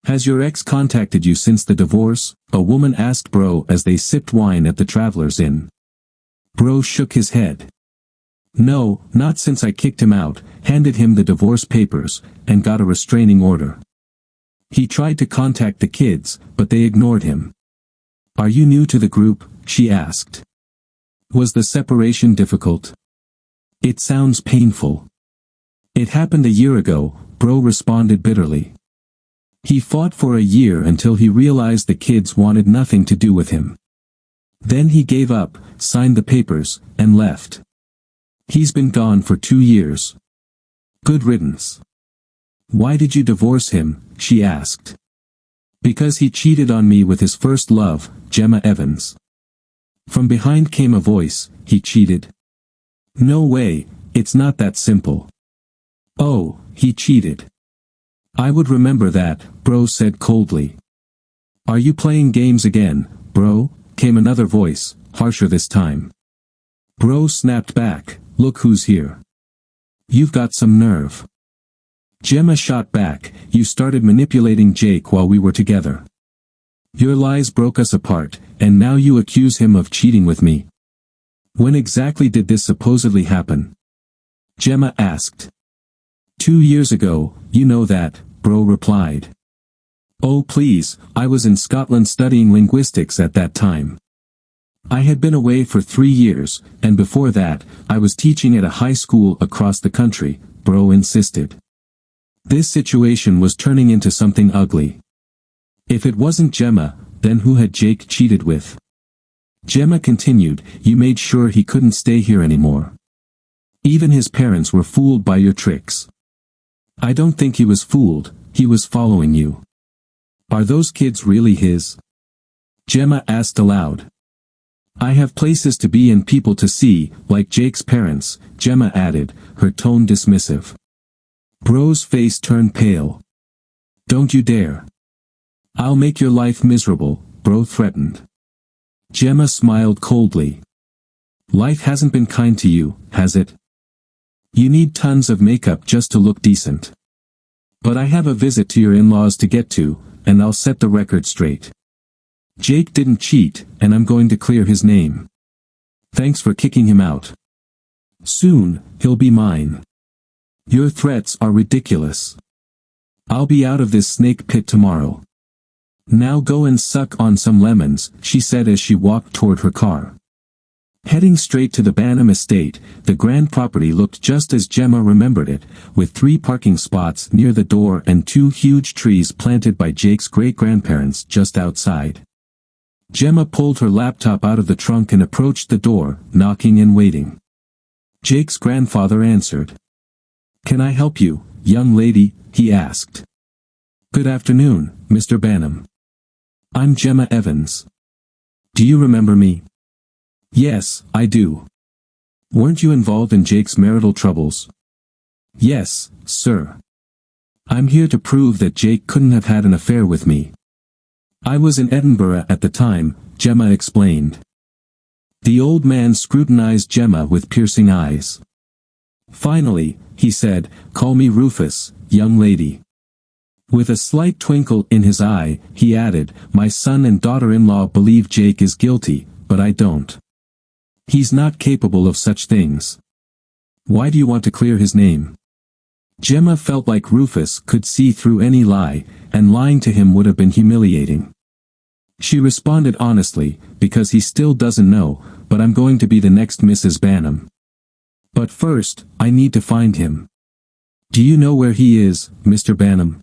Has your ex contacted you since the divorce? A woman asked Bro as they sipped wine at the Travelers Inn. Bro shook his head. No, not since I kicked him out, handed him the divorce papers, and got a restraining order. He tried to contact the kids, but they ignored him. Are you new to the group? She asked. Was the separation difficult? It sounds painful. It happened a year ago, Bro responded bitterly. He fought for a year until he realized the kids wanted nothing to do with him. Then he gave up, signed the papers, and left. He's been gone for 2 years. Good riddance. Why did you divorce him? She asked. Because he cheated on me with his first love, Gemma Evans. From behind came a voice, he cheated? No way, it's not that simple. Oh, he cheated. I would remember that, Bro said coldly. Are you playing games again, Bro? Came another voice, harsher this time. Bro snapped back, look who's here. You've got some nerve. Gemma shot back, you started manipulating Jake while we were together. Your lies broke us apart, and now you accuse him of cheating with me. When exactly did this supposedly happen? Gemma asked. 2 years ago, you know that, Bro replied. Oh please, I was in Scotland studying linguistics at that time. I had been away for 3 years, and before that, I was teaching at a high school across the country, Bro insisted. This situation was turning into something ugly. If it wasn't Gemma, then who had Jake cheated with? Gemma continued, you made sure he couldn't stay here anymore. Even his parents were fooled by your tricks. I don't think he was fooled, he was following you. Are those kids really his? Gemma asked aloud. I have places to be and people to see, like Jake's parents, Gemma added, her tone dismissive. Bro's face turned pale. Don't you dare. I'll make your life miserable, Bro threatened. Gemma smiled coldly. Life hasn't been kind to you, has it? You need tons of makeup just to look decent. But I have a visit to your in-laws to get to, and I'll set the record straight. Jake didn't cheat, and I'm going to clear his name. Thanks for kicking him out. Soon, he'll be mine. Your threats are ridiculous. I'll be out of this snake pit tomorrow. Now go and suck on some lemons, she said as she walked toward her car. Heading straight to the Banham estate, the grand property looked just as Gemma remembered it, with 3 parking spots near the door and 2 huge trees planted by Jake's great-grandparents just outside. Gemma pulled her laptop out of the trunk and approached the door, knocking and waiting. Jake's grandfather answered. Can I help you, young lady? He asked. Good afternoon, Mr. Banham. I'm Gemma Evans. Do you remember me? Yes, I do. Weren't you involved in Jake's marital troubles? Yes, sir. I'm here to prove that Jake couldn't have had an affair with me. I was in Edinburgh at the time, Gemma explained. The old man scrutinized Gemma with piercing eyes. Finally, he said, call me Rufus, young lady. With a slight twinkle in his eye, he added, my son and daughter-in-law believe Jake is guilty, but I don't. He's not capable of such things. Why do you want to clear his name? Gemma felt like Rufus could see through any lie, and lying to him would have been humiliating. She responded honestly, because he still doesn't know, but I'm going to be the next Mrs. Banham. But first, I need to find him. Do you know where he is, Mr. Banham?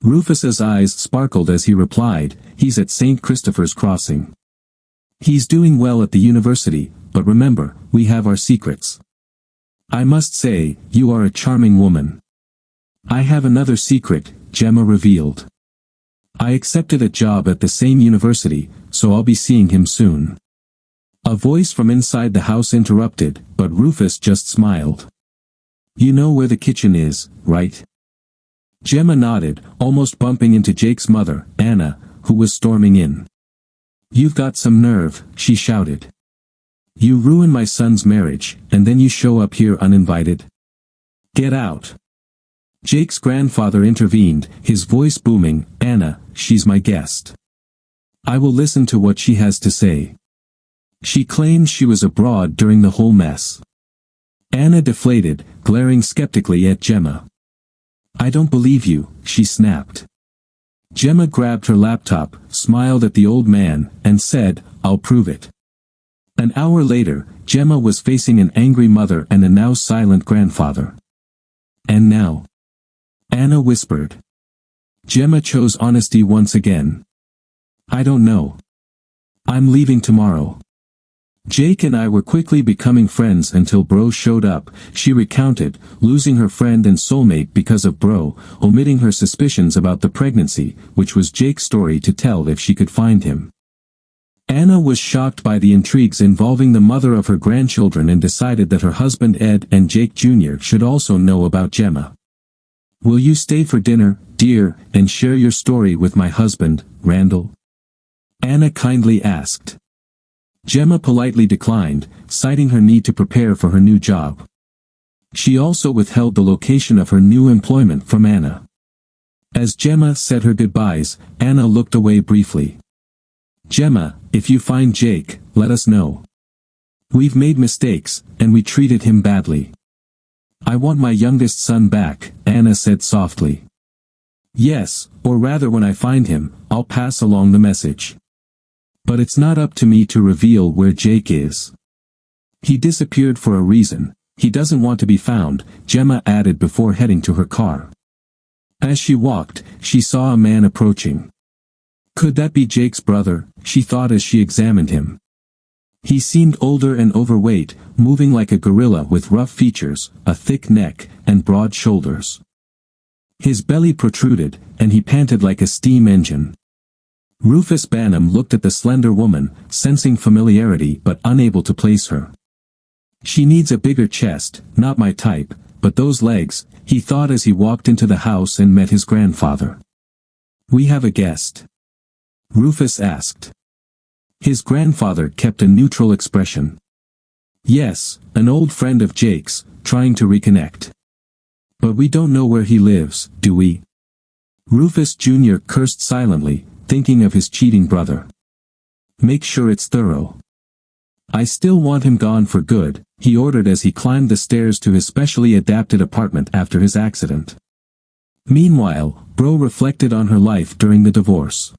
Rufus's eyes sparkled as he replied, he's at St. Christopher's Crossing. He's doing well at the university, but remember, we have our secrets. I must say, you are a charming woman. I have another secret, Gemma revealed. I accepted a job at the same university, so I'll be seeing him soon. A voice from inside the house interrupted, but Rufus just smiled. You know where the kitchen is, right? Gemma nodded, almost bumping into Jake's mother, Anna, who was storming in. You've got some nerve, she shouted. You ruin my son's marriage, and then you show up here uninvited. Get out. Jake's grandfather intervened, his voice booming, "Anna, she's my guest. I will listen to what she has to say. She claims she was abroad during the whole mess." Anna deflated, glaring skeptically at Gemma. "I don't believe you," she snapped. Gemma grabbed her laptop, smiled at the old man, and said, "I'll prove it." An hour later, Gemma was facing an angry mother and a now silent grandfather. "And now?" Anna whispered. Gemma chose honesty once again. "I don't know. I'm leaving tomorrow. Jake and I were quickly becoming friends until Bro showed up," she recounted, losing her friend and soulmate because of Bro, omitting her suspicions about the pregnancy, which was Jake's story to tell if she could find him. Anna was shocked by the intrigues involving the mother of her grandchildren and decided that her husband Ed and Jake Jr. should also know about Gemma. "Will you stay for dinner, dear, and share your story with my husband, Randall?" Anna kindly asked. Gemma politely declined, citing her need to prepare for her new job. She also withheld the location of her new employment from Anna. As Gemma said her goodbyes, Anna looked away briefly. "Gemma, if you find Jake, let us know. We've made mistakes, and we treated him badly." "I want my youngest son back," Anna said softly. "Yes, or rather when I find him, I'll pass along the message. But it's not up to me to reveal where Jake is. He disappeared for a reason. He doesn't want to be found," Gemma added before heading to her car. As she walked, she saw a man approaching. Could that be Jake's brother, she thought as she examined him. He seemed older and overweight, moving like a gorilla with rough features, a thick neck, and broad shoulders. His belly protruded, and he panted like a steam engine. Rufus Banham looked at the slender woman, sensing familiarity but unable to place her. "She needs a bigger chest, not my type, but those legs," he thought as he walked into the house and met his grandfather. "We have a guest?" Rufus asked. His grandfather kept a neutral expression. "Yes, an old friend of Jake's, trying to reconnect. But we don't know where he lives, do we?" Rufus Jr. cursed silently, thinking of his cheating brother. "Make sure it's thorough. I still want him gone for good," he ordered as he climbed the stairs to his specially adapted apartment after his accident. Meanwhile, Bro reflected on her life during the divorce.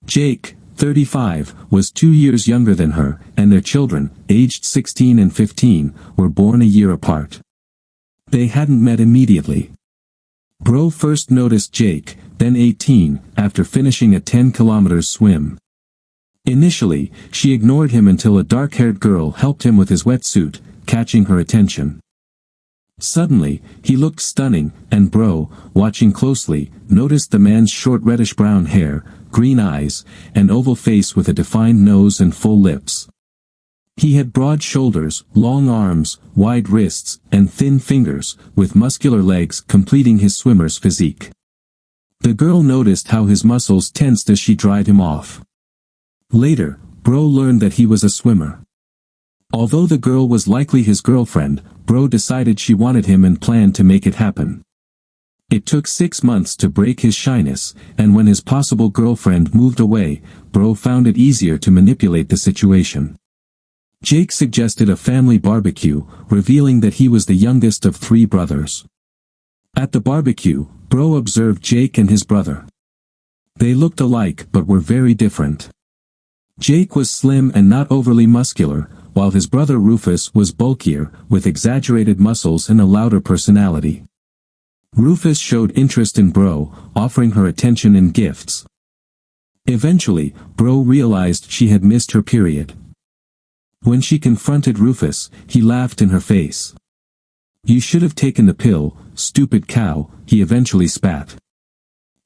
Jake, 35, was 2 years younger than her, and their children, aged 16 and 15, were born a year apart. They hadn't met immediately. Bro first noticed Jake, then 18, after finishing a 10-kilometer swim. Initially, she ignored him until a dark-haired girl helped him with his wetsuit, catching her attention. Suddenly, he looked stunning, and Bro, watching closely, noticed the man's short reddish-brown hair, green eyes, and oval face with a defined nose and full lips. He had broad shoulders, long arms, wide wrists, and thin fingers, with muscular legs completing his swimmer's physique. The girl noticed how his muscles tensed as she dried him off. Later, Bro learned that he was a swimmer. Although the girl was likely his girlfriend, Bro decided she wanted him and planned to make it happen. It took 6 months to break his shyness, and when his possible girlfriend moved away, Bro found it easier to manipulate the situation. Jake suggested a family barbecue, revealing that he was the youngest of 3 brothers. At the barbecue, Bro observed Jake and his brother. They looked alike but were very different. Jake was slim and not overly muscular, while his brother Rufus was bulkier, with exaggerated muscles and a louder personality. Rufus showed interest in Bro, offering her attention and gifts. Eventually, Bro realized she had missed her period. When she confronted Rufus, he laughed in her face. "You should have taken the pill, stupid cow," he eventually spat.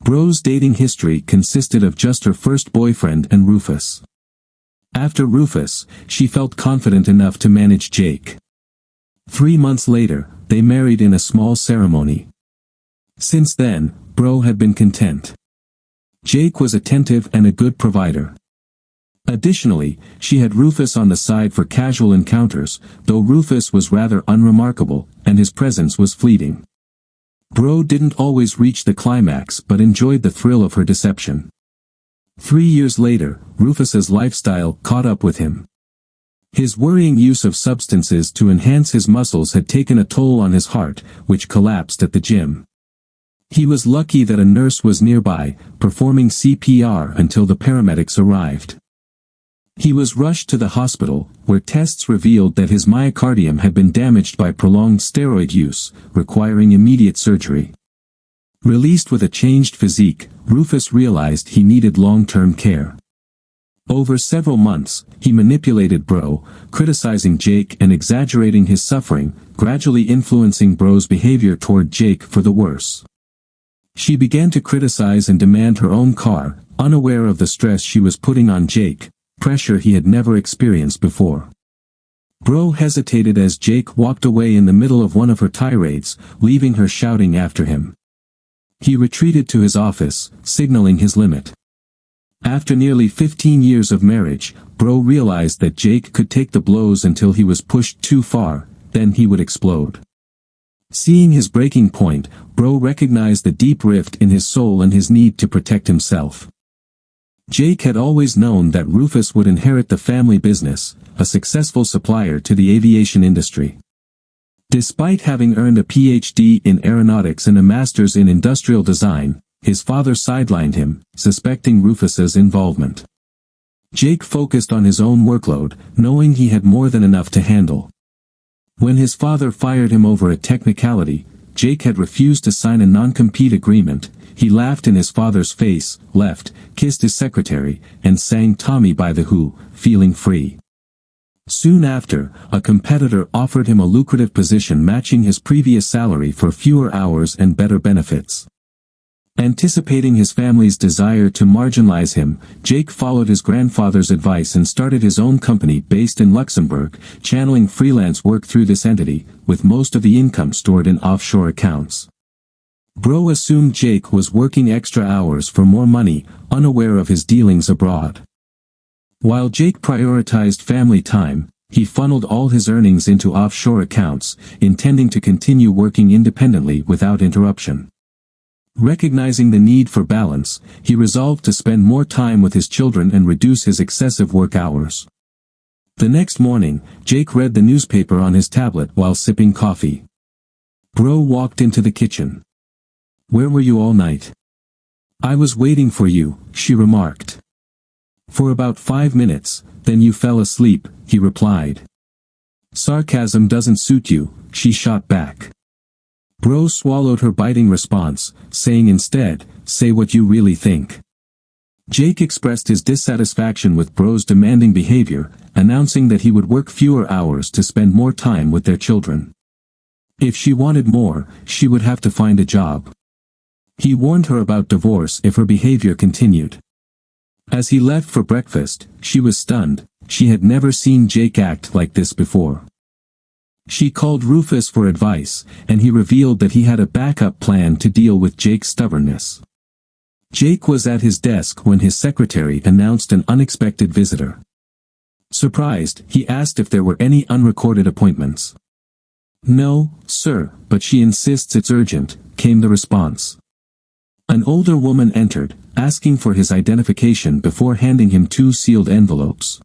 Bro's dating history consisted of just her first boyfriend and Rufus. After Rufus, she felt confident enough to manage Jake. 3 months later, they married in a small ceremony. Since then, Bro had been content. Jake was attentive and a good provider. Additionally, she had Rufus on the side for casual encounters, though Rufus was rather unremarkable, and his presence was fleeting. Bro didn't always reach the climax but enjoyed the thrill of her deception. 3 years later, Rufus's lifestyle caught up with him. His worrying use of substances to enhance his muscles had taken a toll on his heart, which collapsed at the gym. He was lucky that a nurse was nearby, performing CPR until the paramedics arrived. He was rushed to the hospital, where tests revealed that his myocardium had been damaged by prolonged steroid use, requiring immediate surgery. Released with a changed physique, Rufus realized he needed long-term care. Over several months, he manipulated Bro, criticizing Jake and exaggerating his suffering, gradually influencing Bro's behavior toward Jake for the worse. She began to criticize and demand her own car, unaware of the stress she was putting on Jake, pressure he had never experienced before. Bro hesitated as Jake walked away in the middle of one of her tirades, leaving her shouting after him. He retreated to his office, signaling his limit. After nearly 15 years of marriage, Bro realized that Jake could take the blows until he was pushed too far, then he would explode. Seeing his breaking point, Bro recognized the deep rift in his soul and his need to protect himself. Jake had always known that Rufus would inherit the family business, a successful supplier to the aviation industry. Despite having earned a PhD in aeronautics and a master's in industrial design, his father sidelined him, suspecting Rufus's involvement. Jake focused on his own workload, knowing he had more than enough to handle. When his father fired him over a technicality, Jake had refused to sign a non-compete agreement. He laughed in his father's face, left, kissed his secretary, and sang Tommy by the Who, feeling free. Soon after, a competitor offered him a lucrative position matching his previous salary for fewer hours and better benefits. Anticipating his family's desire to marginalize him, Jake followed his grandfather's advice and started his own company based in Luxembourg, channeling freelance work through this entity, with most of the income stored in offshore accounts. Bro assumed Jake was working extra hours for more money, unaware of his dealings abroad. While Jake prioritized family time, he funneled all his earnings into offshore accounts, intending to continue working independently without interruption. Recognizing the need for balance, he resolved to spend more time with his children and reduce his excessive work hours. The next morning, Jake read the newspaper on his tablet while sipping coffee. Bro walked into the kitchen. "Where were you all night?" "I was waiting for you," she remarked. "For about 5 minutes, then you fell asleep," he replied. "Sarcasm doesn't suit you," she shot back. Bro swallowed her biting response, saying instead, "Say what you really think." Jake expressed his dissatisfaction with Bro's demanding behavior, announcing that he would work fewer hours to spend more time with their children. If she wanted more, she would have to find a job. He warned her about divorce if her behavior continued. As he left for breakfast, she was stunned. She had never seen Jake act like this before. She called Rufus for advice, and he revealed that he had a backup plan to deal with Jake's stubbornness. Jake was at his desk when his secretary announced an unexpected visitor. Surprised, he asked if there were any unrecorded appointments. "No, sir, but she insists it's urgent," came the response. An older woman entered, asking for his identification before handing him 2 sealed envelopes.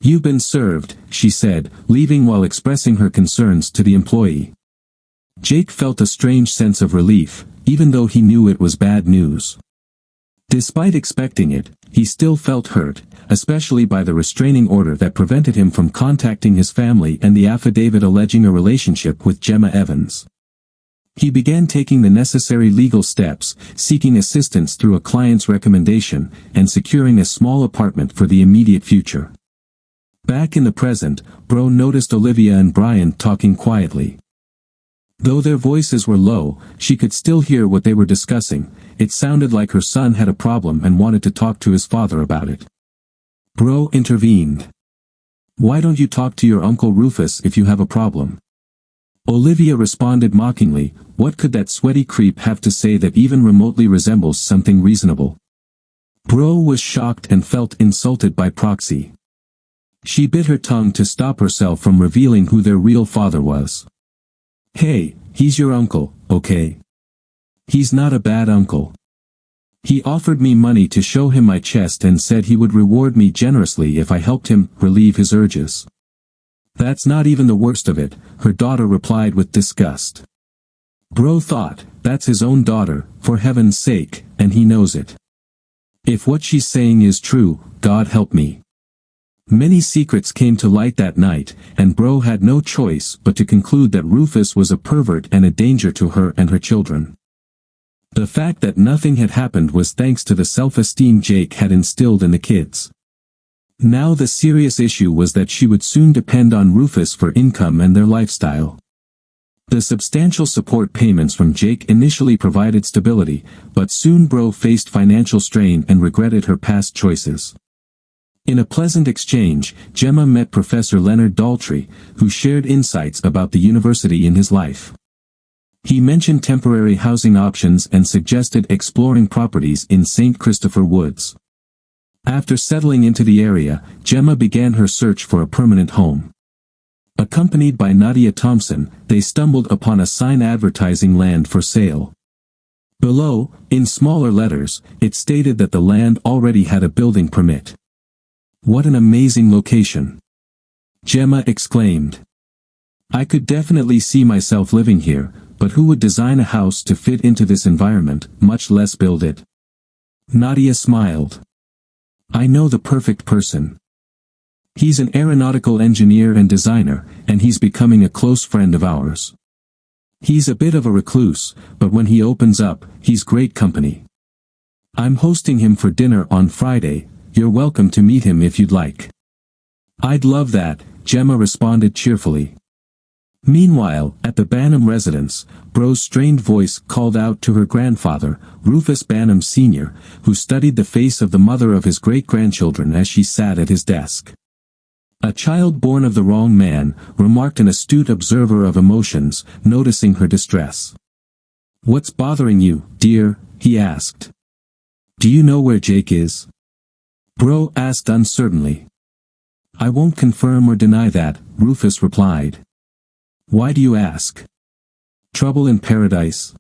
"You've been served," she said, leaving while expressing her concerns to the employee. Jake felt a strange sense of relief, even though he knew it was bad news. Despite expecting it, he still felt hurt, especially by the restraining order that prevented him from contacting his family and the affidavit alleging a relationship with Gemma Evans. He began taking the necessary legal steps, seeking assistance through a client's recommendation, and securing a small apartment for the immediate future. Back in the present, Bro noticed Olivia and Brian talking quietly. Though their voices were low, she could still hear what they were discussing. It sounded like her son had a problem and wanted to talk to his father about it. Bro intervened. "Why don't you talk to your Uncle Rufus if you have a problem?" Olivia responded mockingly, "What could that sweaty creep have to say that even remotely resembles something reasonable?" Bro was shocked and felt insulted by proxy. She bit her tongue to stop herself from revealing who their real father was. "Hey, he's your uncle, okay?" He's not a bad uncle. He offered me money to show him my chest and said he would reward me generously if I helped him relieve his urges. That's not even the worst of it, her daughter replied with disgust. Bro thought, that's his own daughter, for heaven's sake, and he knows it. If what she's saying is true, God help me. Many secrets came to light that night, and Bro had no choice but to conclude that Rufus was a pervert and a danger to her and her children. The fact that nothing had happened was thanks to the self-esteem Jake had instilled in the kids. Now the serious issue was that she would soon depend on Rufus for income and their lifestyle. The substantial support payments from Jake initially provided stability, but soon Bro faced financial strain and regretted her past choices. In a pleasant exchange, Gemma met Professor Leonard Daltrey, who shared insights about the university in his life. He mentioned temporary housing options and suggested exploring properties in St. Christopher Woods. After settling into the area, Gemma began her search for a permanent home. Accompanied by Nadia Thompson, they stumbled upon a sign advertising land for sale. Below, in smaller letters, it stated that the land already had a building permit. What an amazing location! Gemma exclaimed. I could definitely see myself living here, but who would design a house to fit into this environment, much less build it? Nadia smiled. I know the perfect person. He's an aeronautical engineer and designer, and he's becoming a close friend of ours. He's a bit of a recluse, but when he opens up, he's great company. I'm hosting him for dinner on Friday. You're welcome to meet him if you'd like. I'd love that, Gemma responded cheerfully. Meanwhile, at the Banham residence, Bro's strained voice called out to her grandfather, Rufus Banham Sr., who studied the face of the mother of his great-grandchildren as she sat at his desk. A child born of the wrong man, remarked an astute observer of emotions, noticing her distress. What's bothering you, dear? He asked. Do you know where Jake is? Bro asked uncertainly. I won't confirm or deny that, Rufus replied. Why do you ask? Trouble in paradise?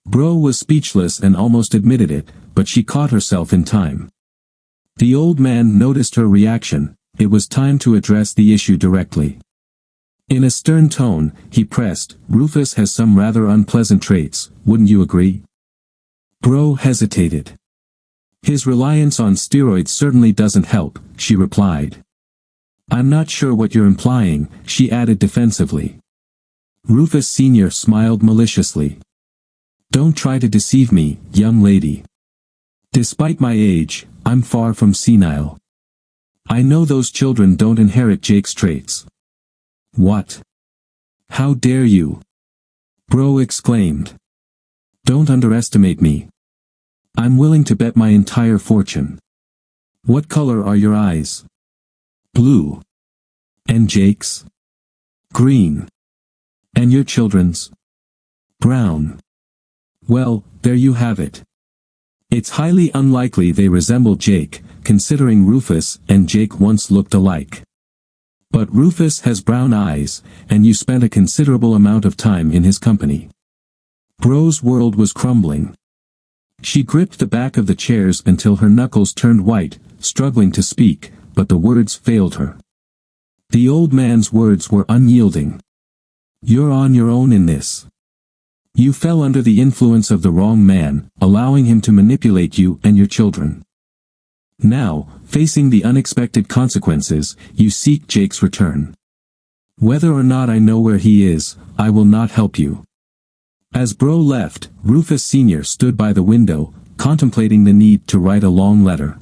Bro was speechless and almost admitted it, but she caught herself in time. The old man noticed her reaction. It was time to address the issue directly. In a stern tone, he pressed, Rufus has some rather unpleasant traits, wouldn't you agree? Bro hesitated. His reliance on steroids certainly doesn't help, she replied. I'm not sure what you're implying, she added defensively. Rufus Sr. smiled maliciously. Don't try to deceive me, young lady. Despite my age, I'm far from senile. I know those children don't inherit Jake's traits. What? How dare you? Bro exclaimed. Don't underestimate me. I'm willing to bet my entire fortune. What color are your eyes? Blue. And Jake's? Green. And your children's? Brown. Well, there you have it. It's highly unlikely they resemble Jake, considering Rufus and Jake once looked alike. But Rufus has brown eyes, and you spent a considerable amount of time in his company. Bro's world was crumbling. She gripped the back of the chairs until her knuckles turned white, struggling to speak, but the words failed her. The old man's words were unyielding. You're on your own in this. You fell under the influence of the wrong man, allowing him to manipulate you and your children. Now, facing the unexpected consequences, you seek Jake's return. Whether or not I know where he is, I will not help you. As Bro left, Rufus Sr. stood by the window, contemplating the need to write a long letter.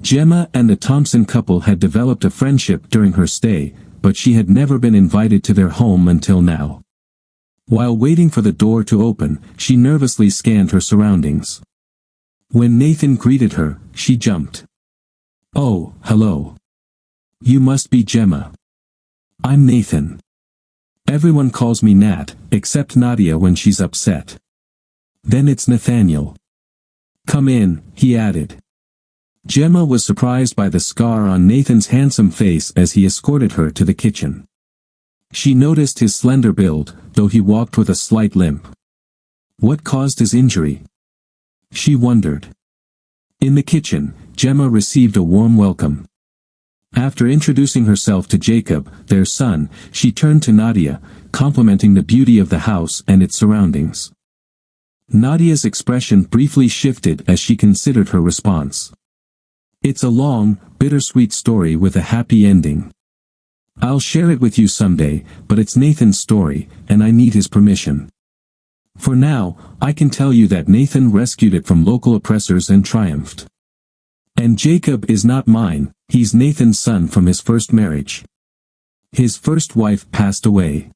Gemma and the Thompson couple had developed a friendship during her stay, but she had never been invited to their home until now. While waiting for the door to open, she nervously scanned her surroundings. When Nathan greeted her, she jumped. Oh, hello. You must be Gemma. I'm Nathan. Everyone calls me Nat, except Nadia when she's upset. Then it's Nathaniel. Come in, he added. Gemma was surprised by the scar on Nathan's handsome face as he escorted her to the kitchen. She noticed his slender build, though he walked with a slight limp. What caused his injury? She wondered. In the kitchen, Gemma received a warm welcome. After introducing herself to Jacob, their son, she turned to Nadia, complimenting the beauty of the house and its surroundings. Nadia's expression briefly shifted as she considered her response. It's a long, bittersweet story with a happy ending. I'll share it with you someday, but it's Nathan's story, and I need his permission. For now, I can tell you that Nathan rescued it from local oppressors and triumphed. And Jacob is not mine, he's Nathan's son from his first marriage. His first wife passed away.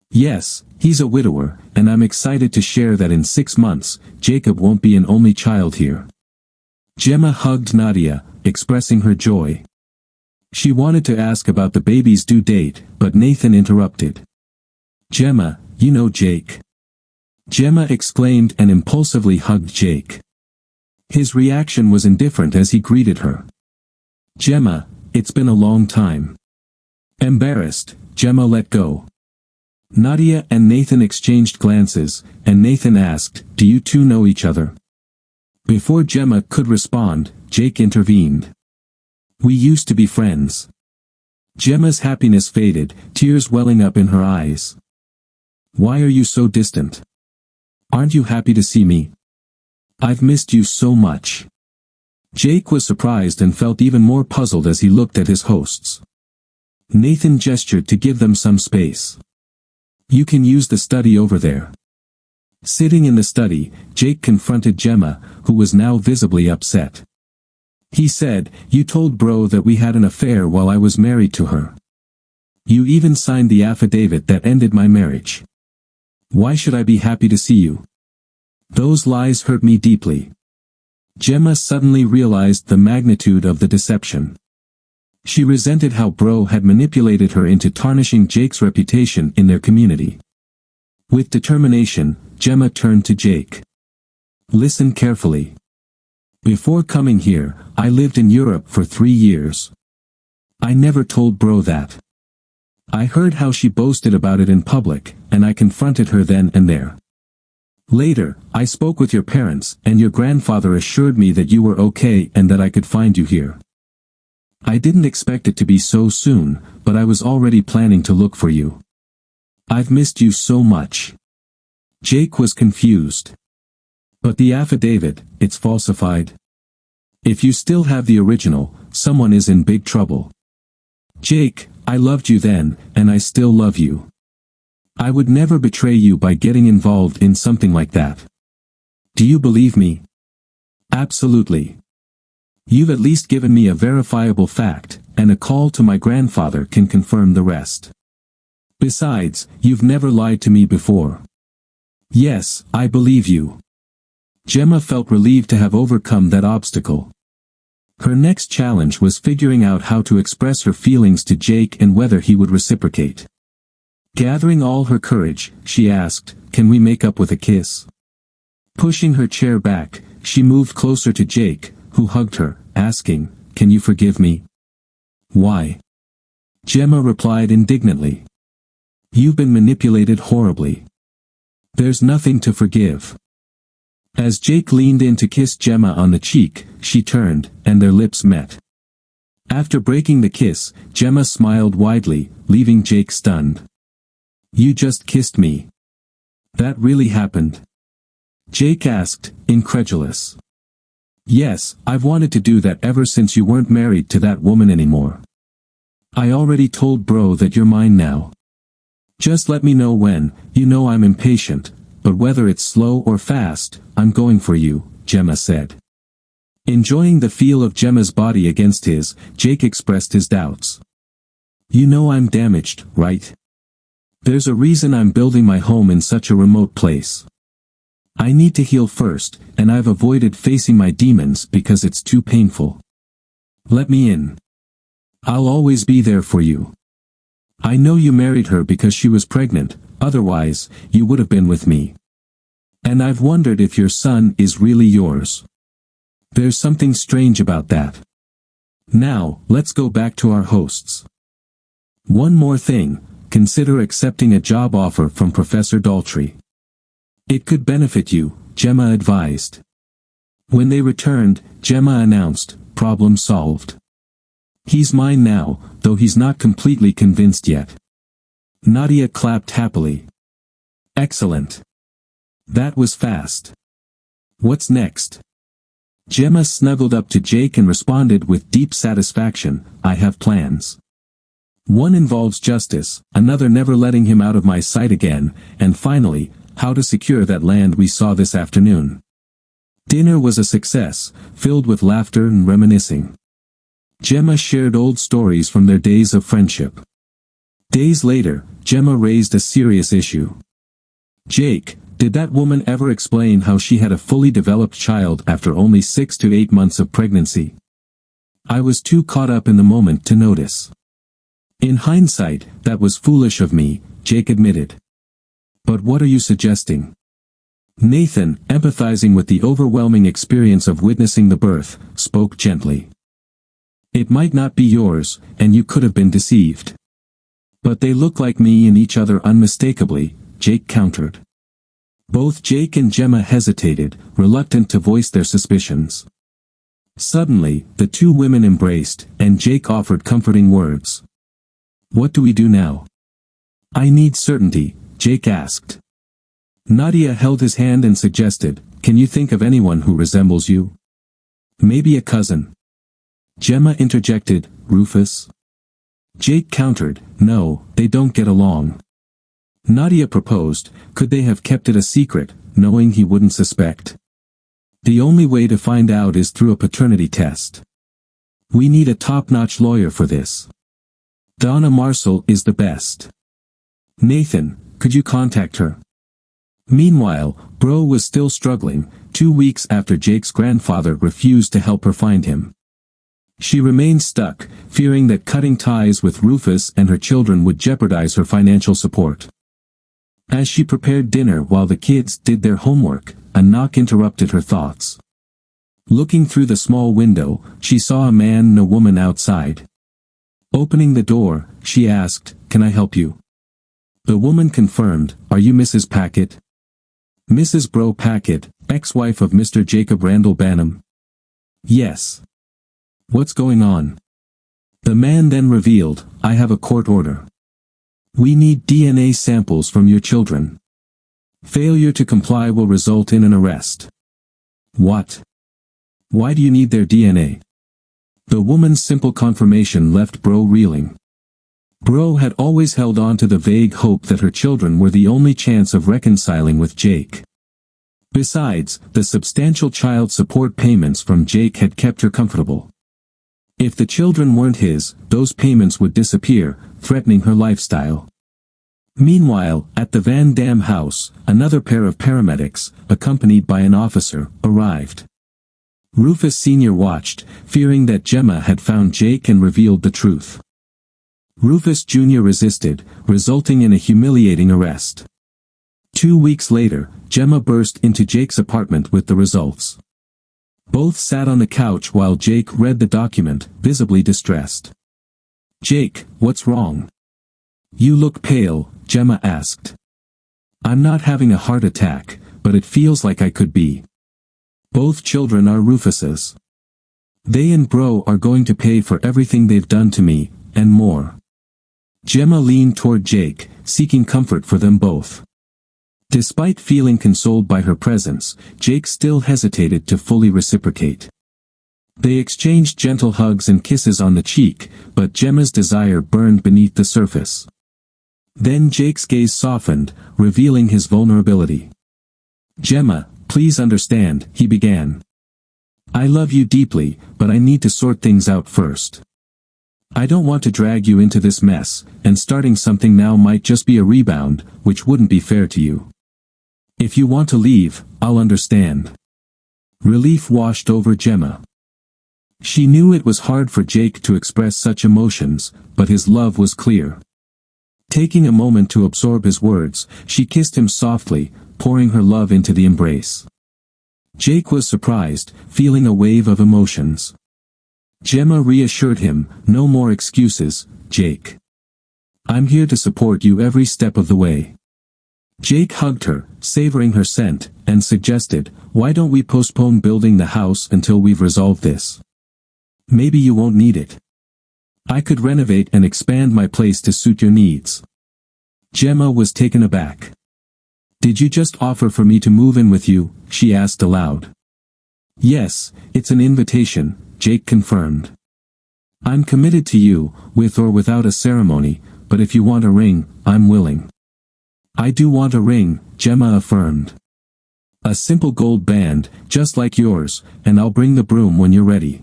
Yes, he's a widower, and I'm excited to share that in 6 months, Jacob won't be an only child here. Gemma hugged Nadia, expressing her joy. She wanted to ask about the baby's due date, but Nathan interrupted. Gemma, you know Jake. Gemma exclaimed and impulsively hugged Jake. His reaction was indifferent as he greeted her. Gemma, it's been a long time. Embarrassed, Gemma let go. Nadia and Nathan exchanged glances, and Nathan asked, do you two know each other? Before Gemma could respond, Jake intervened. We used to be friends. Gemma's happiness faded, tears welling up in her eyes. Why are you so distant? Aren't you happy to see me? I've missed you so much. Jake was surprised and felt even more puzzled as he looked at his hosts. Nathan gestured to give them some space. You can use the study over there. Sitting in the study, Jake confronted Gemma, who was now visibly upset. He said, you told Bro that we had an affair while I was married to her. You even signed the affidavit that ended my marriage. Why should I be happy to see you? Those lies hurt me deeply. Gemma suddenly realized the magnitude of the deception. She resented how Bro had manipulated her into tarnishing Jake's reputation in their community. With determination, Gemma turned to Jake. Listen carefully. Before coming here, I lived in Europe for 3 years. I never told Bro that. I heard how she boasted about it in public, and I confronted her then and there. Later, I spoke with your parents, and your grandfather assured me that you were okay and that I could find you here. I didn't expect it to be so soon, but I was already planning to look for you. I've missed you so much. Jake was confused. But the affidavit, it's falsified. If you still have the original, someone is in big trouble. Jake, I loved you then, and I still love you. I would never betray you by getting involved in something like that. Do you believe me? Absolutely. You've at least given me a verifiable fact, and a call to my grandfather can confirm the rest. Besides, you've never lied to me before. Yes, I believe you. Gemma felt relieved to have overcome that obstacle. Her next challenge was figuring out how to express her feelings to Jake and whether he would reciprocate. Gathering all her courage, she asked, "Can we make up with a kiss?" Pushing her chair back, she moved closer to Jake, who hugged her, asking, "Can you forgive me?" "Why?" Gemma replied indignantly. "You've been manipulated horribly. There's nothing to forgive." As Jake leaned in to kiss Gemma on the cheek, she turned, and their lips met. After breaking the kiss, Gemma smiled widely, leaving Jake stunned. "You just kissed me. That really happened?" Jake asked, incredulous. "Yes, I've wanted to do that ever since you weren't married to that woman anymore. I already told Bro that you're mine now. Just let me know when. You know I'm impatient, but whether it's slow or fast, I'm going for you," Gemma said. Enjoying the feel of Gemma's body against his, Jake expressed his doubts. "You know I'm damaged, right? There's a reason I'm building my home in such a remote place. I need to heal first, and I've avoided facing my demons because it's too painful. Let me in. I'll always be there for you. I know you married her because she was pregnant, otherwise, you would have been with me. And I've wondered if your son is really yours. There's something strange about that. Now, let's go back to our hosts. One more thing, consider accepting a job offer from Professor Daltrey. It could benefit you, Gemma advised. When they returned, Gemma announced, problem solved. He's mine now, though he's not completely convinced yet. Nadia clapped happily. Excellent. That was fast. What's next? Gemma snuggled up to Jake and responded with deep satisfaction, I have plans. One involves justice, another never letting him out of my sight again, and finally, how to secure that land we saw this afternoon. Dinner was a success, filled with laughter and reminiscing. Gemma shared old stories from their days of friendship. Days later, Gemma raised a serious issue. Jake, did that woman ever explain how she had a fully developed child after only 6 to 8 months of pregnancy? I was too caught up in the moment to notice. In hindsight, that was foolish of me, Jake admitted. But what are you suggesting? Nathan, empathizing with the overwhelming experience of witnessing the birth, spoke gently. It might not be yours, and you could have been deceived. But they look like me and each other unmistakably, Jake countered. Both Jake and Gemma hesitated, reluctant to voice their suspicions. Suddenly, the two women embraced, and Jake offered comforting words. What do we do now? I need certainty, Jake asked. Nadia held his hand and suggested, can you think of anyone who resembles you? Maybe a cousin. Gemma interjected, Rufus? Jake countered, no, they don't get along. Nadia proposed, could they have kept it a secret, knowing he wouldn't suspect? The only way to find out is through a paternity test. We need a top-notch lawyer for this. Donna Marcel is the best. Nathan, could you contact her? Meanwhile, Bro was still struggling, 2 weeks after Jake's grandfather refused to help her find him. She remained stuck, fearing that cutting ties with Rufus and her children would jeopardize her financial support. As she prepared dinner while the kids did their homework, a knock interrupted her thoughts. Looking through the small window, she saw a man and a woman outside. Opening the door, she asked, can I help you? The woman confirmed, are you Mrs. Packett? Mrs. Bro Packett, ex-wife of Mr. Jacob Randall Banham? Yes. What's going on? The man then revealed, I have a court order. We need DNA samples from your children. Failure to comply will result in an arrest. What? Why do you need their DNA? The woman's simple confirmation left Bro reeling. Bro had always held on to the vague hope that her children were the only chance of reconciling with Jake. Besides, the substantial child support payments from Jake had kept her comfortable. If the children weren't his, those payments would disappear, threatening her lifestyle. Meanwhile, at the Van Dam house, another pair of paramedics, accompanied by an officer, arrived. Rufus Sr. watched, fearing that Gemma had found Jake and revealed the truth. Rufus Jr. resisted, resulting in a humiliating arrest. 2 weeks later, Gemma burst into Jake's apartment with the results. Both sat on the couch while Jake read the document, visibly distressed. Jake, what's wrong? You look pale, Gemma asked. I'm not having a heart attack, but it feels like I could be. Both children are Rufus's. They and Bro are going to pay for everything they've done to me, and more. Gemma leaned toward Jake, seeking comfort for them both. Despite feeling consoled by her presence, Jake still hesitated to fully reciprocate. They exchanged gentle hugs and kisses on the cheek, but Gemma's desire burned beneath the surface. Then Jake's gaze softened, revealing his vulnerability. Gemma, please understand, he began. I love you deeply, but I need to sort things out first. I don't want to drag you into this mess, and starting something now might just be a rebound, which wouldn't be fair to you. If you want to leave, I'll understand. Relief washed over Gemma. She knew it was hard for Jake to express such emotions, but his love was clear. Taking a moment to absorb his words, she kissed him softly, pouring her love into the embrace. Jake was surprised, feeling a wave of emotions. Gemma reassured him, no more excuses, Jake. I'm here to support you every step of the way. Jake hugged her, savoring her scent, and suggested, "Why don't we postpone building the house until we've resolved this? Maybe you won't need it. I could renovate and expand my place to suit your needs." Gemma was taken aback. "Did you just offer for me to move in with you?" she asked aloud. "Yes, it's an invitation," Jake confirmed. "I'm committed to you, with or without a ceremony, but if you want a ring, I'm willing." "I do want a ring," Gemma affirmed. "A simple gold band, just like yours, and I'll bring the broom when you're ready."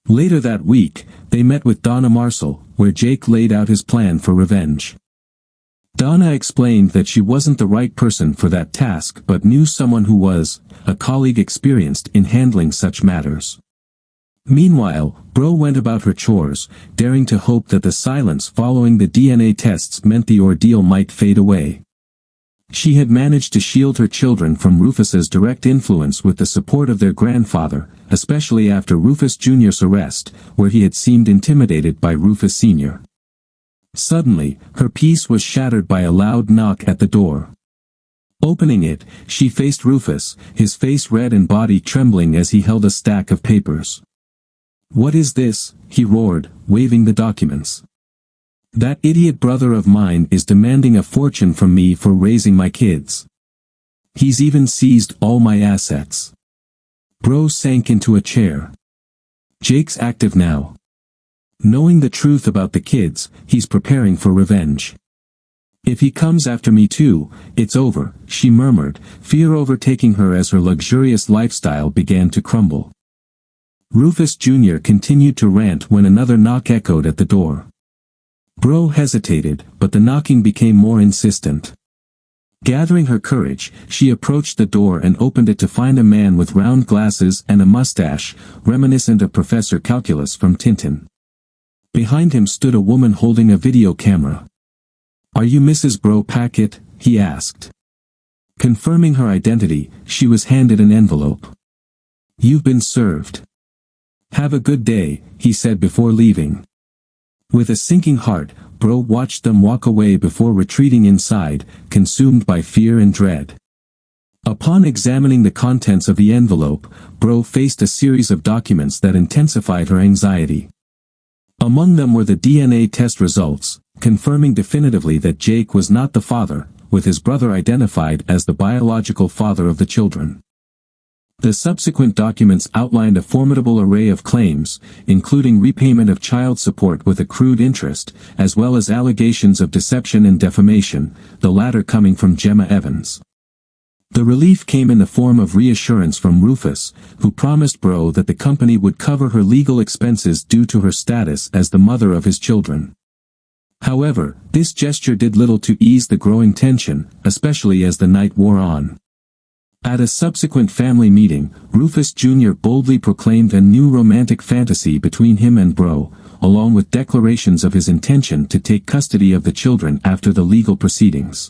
Later that week, they met with Donna Marcel, where Jake laid out his plan for revenge. Donna explained that she wasn't the right person for that task but knew someone who was, a colleague experienced in handling such matters. Meanwhile, Bro went about her chores, daring to hope that the silence following the DNA tests meant the ordeal might fade away. She had managed to shield her children from Rufus's direct influence with the support of their grandfather, especially after Rufus Jr.'s arrest, where he had seemed intimidated by Rufus Sr. Suddenly, her peace was shattered by a loud knock at the door. Opening it, she faced Rufus, his face red and body trembling as he held a stack of papers. "What is this?" he roared, waving the documents. "That idiot brother of mine is demanding a fortune from me for raising my kids. He's even seized all my assets." Bro sank into a chair. "Jake's active now. Knowing the truth about the kids, he's preparing for revenge. If he comes after me too, it's over," she murmured, fear overtaking her as her luxurious lifestyle began to crumble. Rufus Jr. continued to rant when another knock echoed at the door. Bro hesitated, but the knocking became more insistent. Gathering her courage, she approached the door and opened it to find a man with round glasses and a mustache, reminiscent of Professor Calculus from Tintin. Behind him stood a woman holding a video camera. "Are you Mrs. Bro Packett?" he asked. Confirming her identity, she was handed an envelope. "You've been served. Have a good day," he said before leaving. With a sinking heart, Bro watched them walk away before retreating inside, consumed by fear and dread. Upon examining the contents of the envelope, Bro faced a series of documents that intensified her anxiety. Among them were the DNA test results, confirming definitively that Jake was not the father, with his brother identified as the biological father of the children. The subsequent documents outlined a formidable array of claims, including repayment of child support with accrued interest, as well as allegations of deception and defamation, the latter coming from Gemma Evans. The relief came in the form of reassurance from Rufus, who promised Bro that the company would cover her legal expenses due to her status as the mother of his children. However, this gesture did little to ease the growing tension, especially as the night wore on. At a subsequent family meeting, Rufus Jr. boldly proclaimed a new romantic fantasy between him and Bro, along with declarations of his intention to take custody of the children after the legal proceedings.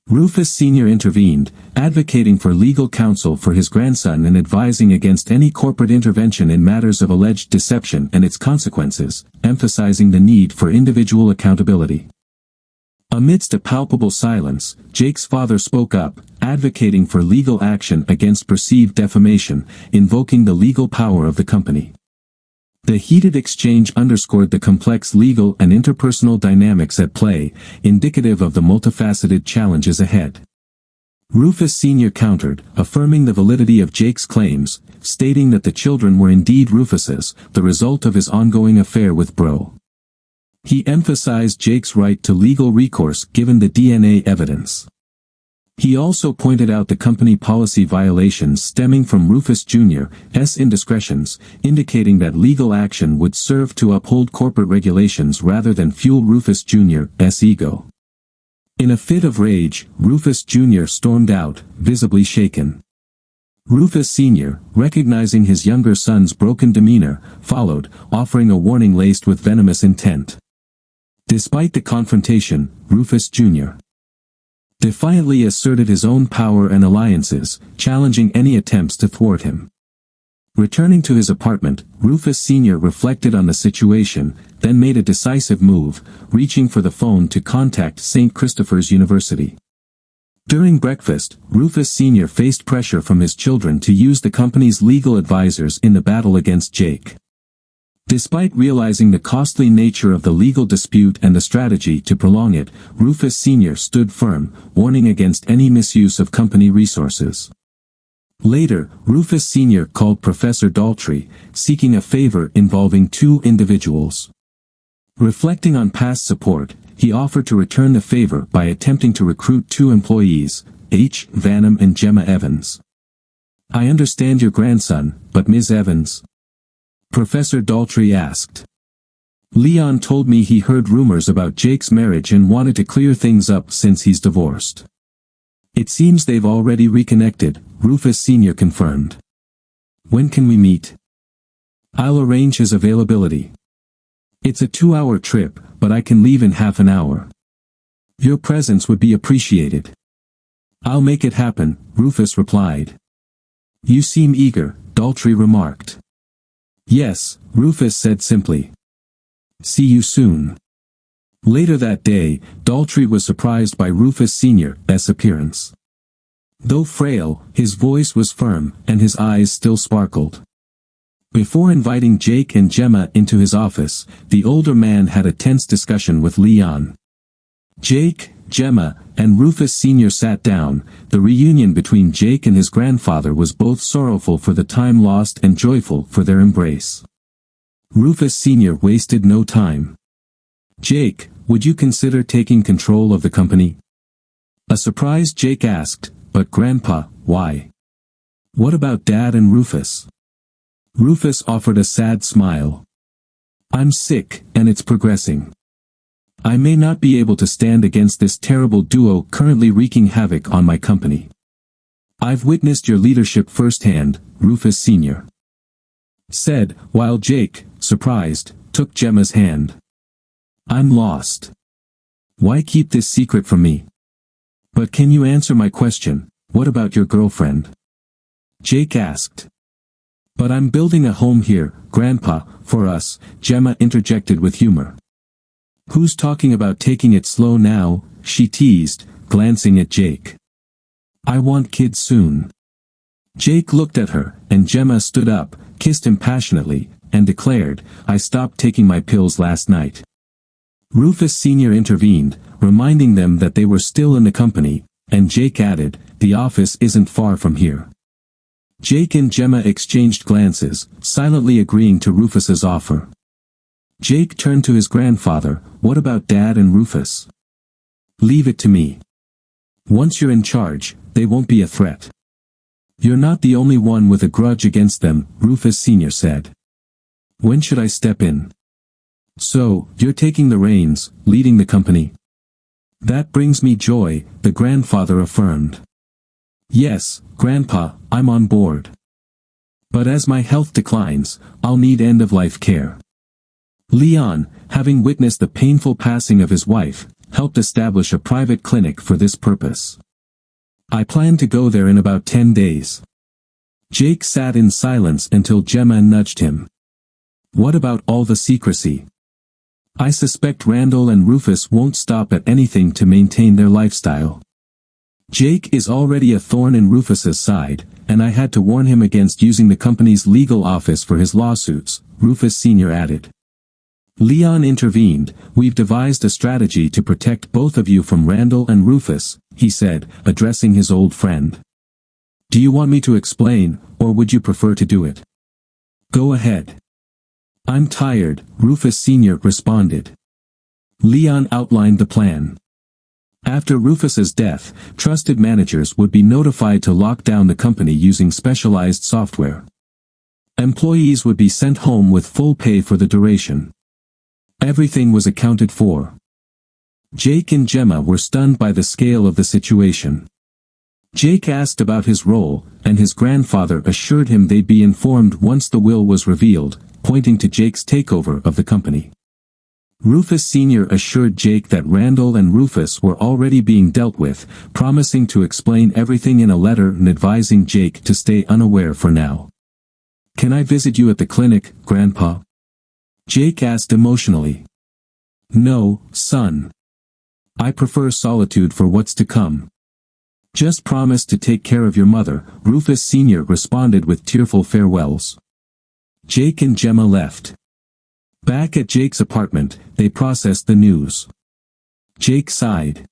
Rufus Sr. intervened, advocating for legal counsel for his grandson and advising against any corporate intervention in matters of alleged deception and its consequences, emphasizing the need for individual accountability. Amidst a palpable silence, Jake's father spoke up, advocating for legal action against perceived defamation, invoking the legal power of the company. The heated exchange underscored the complex legal and interpersonal dynamics at play, indicative of the multifaceted challenges ahead. Rufus Sr. countered, affirming the validity of Jake's claims, stating that the children were indeed Rufus's, the result of his ongoing affair with Bro. He emphasized Jake's right to legal recourse given the DNA evidence. He also pointed out the company policy violations stemming from Rufus Jr.'s indiscretions, indicating that legal action would serve to uphold corporate regulations rather than fuel Rufus Jr.'s ego. In a fit of rage, Rufus Jr. stormed out, visibly shaken. Rufus Sr., recognizing his younger son's broken demeanor, followed, offering a warning laced with venomous intent. Despite the confrontation, Rufus Jr. defiantly asserted his own power and alliances, challenging any attempts to thwart him. Returning to his apartment, Rufus Sr. reflected on the situation, then made a decisive move, reaching for the phone to contact St. Christopher's University. During breakfast, Rufus Sr. faced pressure from his children to use the company's legal advisors in the battle against Jake. Despite realizing the costly nature of the legal dispute and the strategy to prolong it, Rufus Sr. stood firm, warning against any misuse of company resources. Later, Rufus Sr. called Professor Daltrey, seeking a favor involving two individuals. Reflecting on past support, he offered to return the favor by attempting to recruit two employees, H. Vanham and Gemma Evans. "I understand your grandson, but Ms. Evans?" Professor Daltrey asked. "Leon told me he heard rumors about Jake's marriage and wanted to clear things up since he's divorced." "It seems they've already reconnected," Rufus Sr. confirmed. "When can we meet?" "I'll arrange his availability. It's a 2-hour trip, but I can leave in half an hour. Your presence would be appreciated." "I'll make it happen," Rufus replied. "You seem eager," Daltrey remarked. "Yes," Rufus said simply. "See you soon." Later that day, Daltrey was surprised by Rufus Sr.'s appearance. Though frail, his voice was firm, and his eyes still sparkled. Before inviting Jake and Gemma into his office, the older man had a tense discussion with Leon. Jake, Gemma, and Rufus Sr. sat down. The reunion between Jake and his grandfather was both sorrowful for the time lost and joyful for their embrace. Rufus Sr. wasted no time. "Jake, would you consider taking control of the company?" A surprised Jake asked, "But Grandpa, why? What about Dad and Rufus?" Rufus offered a sad smile. "I'm sick, and it's progressing. I may not be able to stand against this terrible duo currently wreaking havoc on my company. I've witnessed your leadership firsthand," Rufus Sr. said, while Jake, surprised, took Gemma's hand. "I'm lost. Why keep this secret from me?" "But can you answer my question, what about your girlfriend?" Jake asked. "But I'm building a home here, Grandpa, for us," Gemma interjected with humor. "Who's talking about taking it slow now?" she teased, glancing at Jake. "I want kids soon." Jake looked at her, and Gemma stood up, kissed him passionately, and declared, "I stopped taking my pills last night." Rufus Sr. intervened, reminding them that they were still in the company, and Jake added, "The office isn't far from here." Jake and Gemma exchanged glances, silently agreeing to Rufus's offer. Jake turned to his grandfather, "What about Dad and Rufus?" "Leave it to me. Once you're in charge, they won't be a threat." "You're not the only one with a grudge against them," Rufus Sr. said. "When should I step in?" "So, you're taking the reins, leading the company?" "That brings me joy," the grandfather affirmed. "Yes, Grandpa, I'm on board. But as my health declines, I'll need end-of-life care." Leon, having witnessed the painful passing of his wife, helped establish a private clinic for this purpose. "I plan to go there in about 10 days. Jake sat in silence until Gemma nudged him. "What about all the secrecy? I suspect Randall and Rufus won't stop at anything to maintain their lifestyle. Jake is already a thorn in Rufus's side, and I had to warn him against using the company's legal office for his lawsuits," Rufus Sr. added. Leon intervened. "We've devised a strategy to protect both of you from Randall and Rufus," he said, addressing his old friend. "Do you want me to explain, or would you prefer to do it?" "Go ahead." "I'm tired," Rufus Sr. responded. Leon outlined the plan. After Rufus's death, trusted managers would be notified to lock down the company using specialized software. Employees would be sent home with full pay for the duration. Everything was accounted for. Jake and Gemma were stunned by the scale of the situation. Jake asked about his role, and his grandfather assured him they'd be informed once the will was revealed, pointing to Jake's takeover of the company. Rufus Sr. assured Jake that Randall and Rufus were already being dealt with, promising to explain everything in a letter and advising Jake to stay unaware for now. "Can I visit you at the clinic, Grandpa?" Jake asked emotionally. "No, son. I prefer solitude for what's to come." Just promise to take care of your mother, Rufus Sr. responded with tearful farewells. Jake and Gemma left. Back at Jake's apartment, they processed the news. Jake sighed.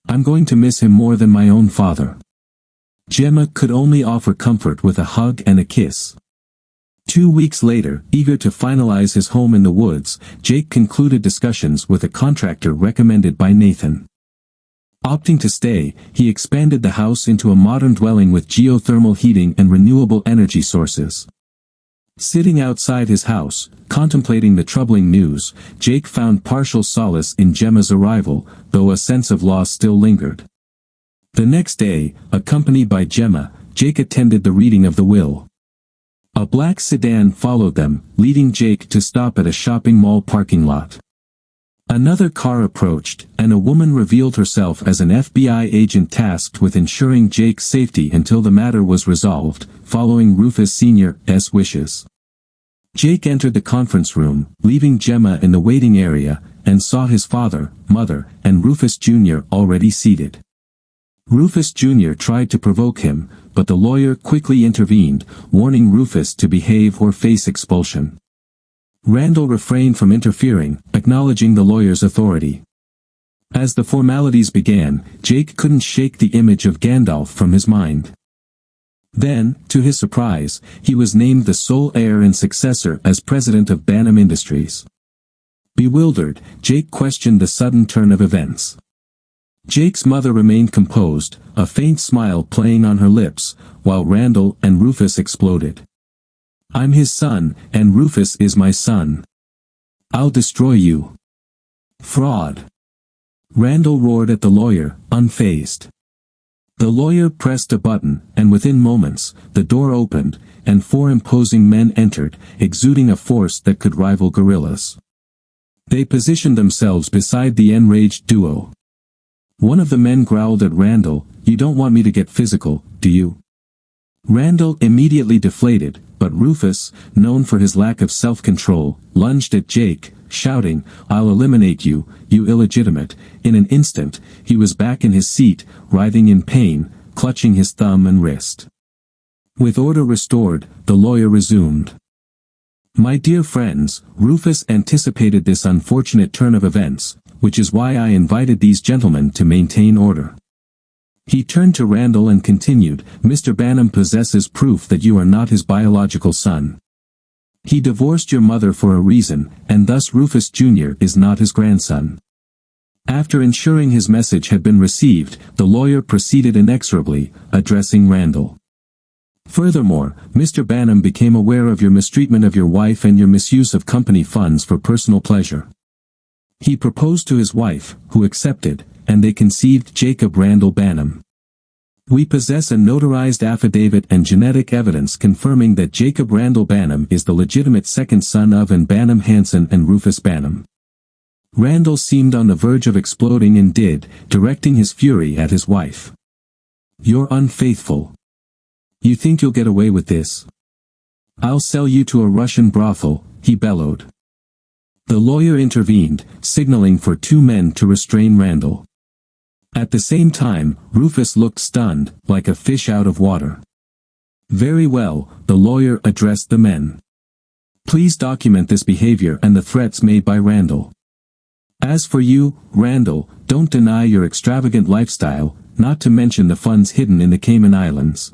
I'm going to miss him more than my own father. Gemma could only offer comfort with a hug and a kiss. 2 weeks later, eager to finalize his home in the woods, Jake concluded discussions with a contractor recommended by Nathan. Opting to stay, he expanded the house into a modern dwelling with geothermal heating and renewable energy sources. Sitting outside his house, contemplating the troubling news, Jake found partial solace in Gemma's arrival, though a sense of loss still lingered. The next day, accompanied by Gemma, Jake attended the reading of the will. A black sedan followed them, leading Jake to stop at a shopping mall parking lot. Another car approached, and a woman revealed herself as an FBI agent tasked with ensuring Jake's safety until the matter was resolved, following Rufus Sr.'s wishes. Jake entered the conference room, leaving Gemma in the waiting area, and saw his father, mother, and Rufus Jr. already seated. Rufus Jr. tried to provoke him, but the lawyer quickly intervened, warning Rufus to behave or face expulsion. Randall refrained from interfering, acknowledging the lawyer's authority. As the formalities began, Jake couldn't shake the image of Gandalf from his mind. Then, to his surprise, he was named the sole heir and successor as president of Banham Industries. Bewildered, Jake questioned the sudden turn of events. Jake's mother remained composed, a faint smile playing on her lips, while Randall and Rufus exploded. I'm his son, and Rufus is my son. I'll destroy you. Fraud. Randall roared at the lawyer, unfazed. The lawyer pressed a button, and within moments, the door opened, and 4 imposing men entered, exuding a force that could rival gorillas. They positioned themselves beside the enraged duo. One of the men growled at Randall, "You don't want me to get physical, do you?" Randall immediately deflated, but Rufus, known for his lack of self-control, lunged at Jake, shouting, "I'll eliminate you, you illegitimate." In an instant, he was back in his seat, writhing in pain, clutching his thumb and wrist. With order restored, the lawyer resumed. My dear friends, Rufus anticipated this unfortunate turn of events, which is why I invited these gentlemen to maintain order. He turned to Randall and continued, Mr. Banham possesses proof that you are not his biological son. He divorced your mother for a reason, and thus Rufus Jr. is not his grandson. After ensuring his message had been received, the lawyer proceeded inexorably, addressing Randall. Furthermore, Mr. Banham became aware of your mistreatment of your wife and your misuse of company funds for personal pleasure. He proposed to his wife, who accepted, and they conceived Jacob Randall Banham. We possess a notarized affidavit and genetic evidence confirming that Jacob Randall Banham is the legitimate second son of Anne Banham Hansen and Rufus Banham. Randall seemed on the verge of exploding and did, directing his fury at his wife. You're unfaithful. You think you'll get away with this? I'll sell you to a Russian brothel, he bellowed. The lawyer intervened, signaling for 2 men to restrain Randall. At the same time, Rufus looked stunned, like a fish out of water. Very well, the lawyer addressed the men. Please document this behavior and the threats made by Randall. As for you, Randall, don't deny your extravagant lifestyle, not to mention the funds hidden in the Cayman Islands.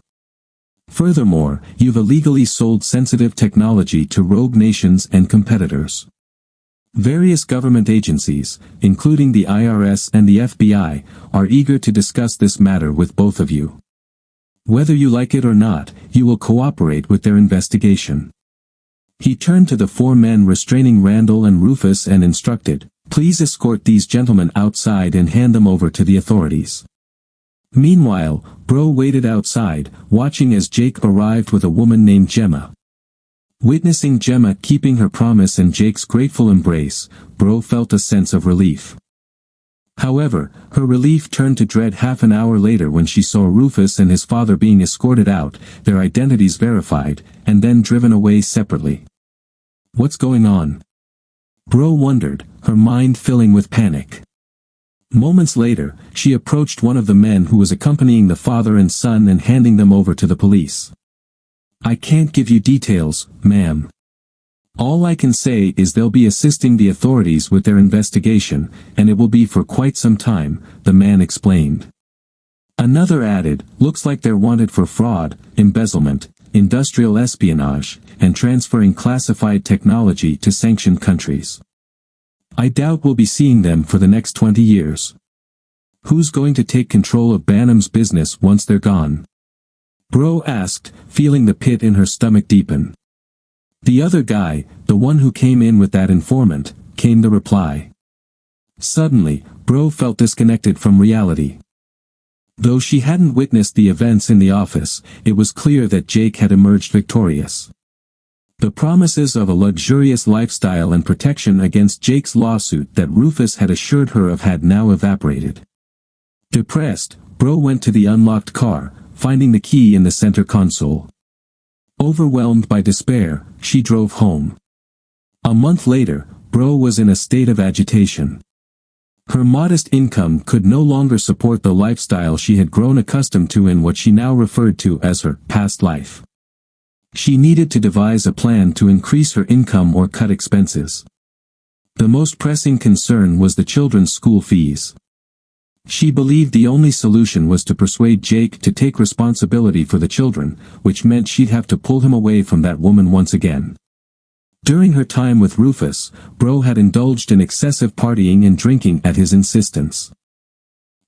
Furthermore, you've illegally sold sensitive technology to rogue nations and competitors. Various government agencies, including the IRS and the FBI, are eager to discuss this matter with both of you. Whether you like it or not, you will cooperate with their investigation. He turned to the 4 men restraining Randall and Rufus and instructed, please escort these gentlemen outside and hand them over to the authorities. Meanwhile, Bro waited outside, watching as Jake arrived with a woman named Gemma. Witnessing Gemma keeping her promise and Jake's grateful embrace, Bro felt a sense of relief. However, her relief turned to dread half an hour later when she saw Rufus and his father being escorted out, their identities verified, and then driven away separately. What's going on? Bro wondered, her mind filling with panic. Moments later, she approached one of the men who was accompanying the father and son and handing them over to the police. "I can't give you details, ma'am. All I can say is they'll be assisting the authorities with their investigation, and it will be for quite some time," the man explained. Another added, "Looks like they're wanted for fraud, embezzlement, industrial espionage, and transferring classified technology to sanctioned countries. I doubt we'll be seeing them for the next 20 years. Who's going to take control of Banham's business once they're gone?" Bro asked, feeling the pit in her stomach deepen. "The other guy, the one who came in with that informant," came the reply. Suddenly, Bro felt disconnected from reality. Though she hadn't witnessed the events in the office, it was clear that Jake had emerged victorious. The promises of a luxurious lifestyle and protection against Jake's lawsuit that Rufus had assured her of had now evaporated. Depressed, Bro went to the unlocked car, finding the key in the center console. Overwhelmed by despair, she drove home. A month later, Bro was in a state of agitation. Her modest income could no longer support the lifestyle she had grown accustomed to in what she now referred to as her past life. She needed to devise a plan to increase her income or cut expenses. The most pressing concern was the children's school fees. She believed the only solution was to persuade Jake to take responsibility for the children, which meant she'd have to pull him away from that woman once again. During her time with Rufus, Bro had indulged in excessive partying and drinking at his insistence.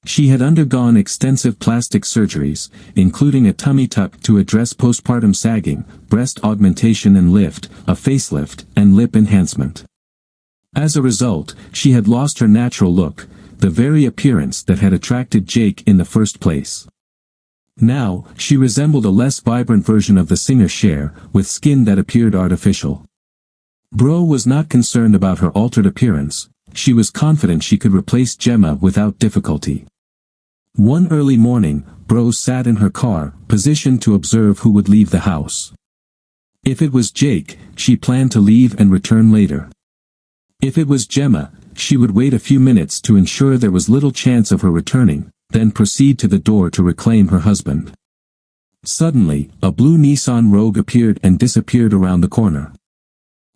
She had undergone extensive plastic surgeries, including a tummy tuck to address postpartum sagging, breast augmentation and lift, a facelift, and lip enhancement. As a result, she had lost her natural look, the very appearance that had attracted Jake in the first place. Now, she resembled a less vibrant version of the singer Cher, with skin that appeared artificial. Bro was not concerned about her altered appearance. She was confident she could replace Gemma without difficulty. One early morning, Bro sat in her car, positioned to observe who would leave the house. If it was Jake, she planned to leave and return later. If it was Gemma, she would wait a few minutes to ensure there was little chance of her returning, then proceed to the door to reclaim her husband. Suddenly, a blue Nissan Rogue appeared and disappeared around the corner.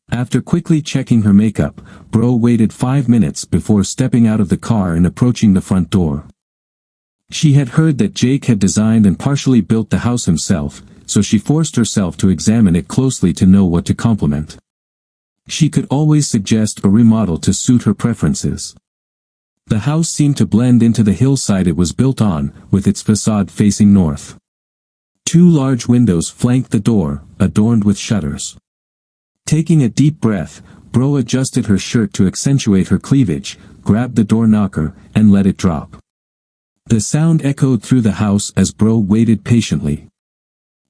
After quickly checking her makeup, Bro waited 5 minutes before stepping out of the car and approaching the front door. She had heard that Jake had designed and partially built the house himself, so she forced herself to examine it closely to know what to compliment. She could always suggest a remodel to suit her preferences. The house seemed to blend into the hillside it was built on, with its facade facing north. 2 large windows flanked the door, adorned with shutters. Taking a deep breath, Bro adjusted her shirt to accentuate her cleavage, grabbed the door knocker, and let it drop. The sound echoed through the house as Bro waited patiently.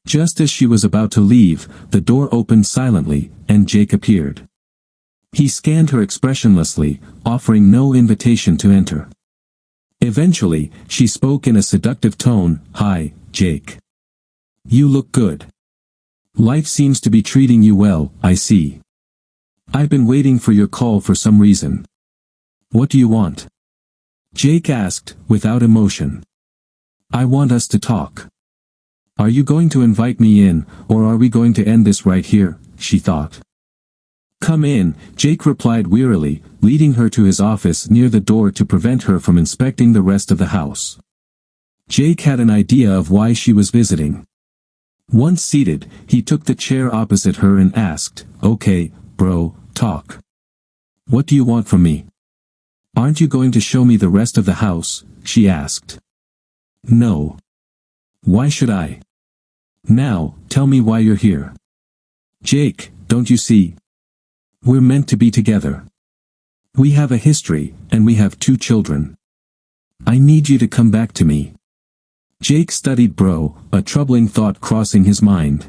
Just as she was about to leave, the door opened silently, and Jake appeared. He scanned her expressionlessly, offering no invitation to enter. Eventually, she spoke in a seductive tone, "Hi, Jake. You look good. Life seems to be treating you well, I see. I've been waiting for your call for some reason. What do you want?" Jake asked, without emotion. "I want us to talk. Are you going to invite me in, or are we going to end this right here?" she thought. "Come in," Jake replied wearily, leading her to his office near the door to prevent her from inspecting the rest of the house. Jake had an idea of why she was visiting. Once seated, he took the chair opposite her and asked, "Okay, Bro, talk. What do you want from me?" "Aren't you going to show me the rest of the house?" she asked. "No. Why should I? Now, tell me why you're here." "Jake, don't you see? We're meant to be together. We have a history, and we have 2 children. I need you to come back to me." Jake studied Bro, a troubling thought crossing his mind.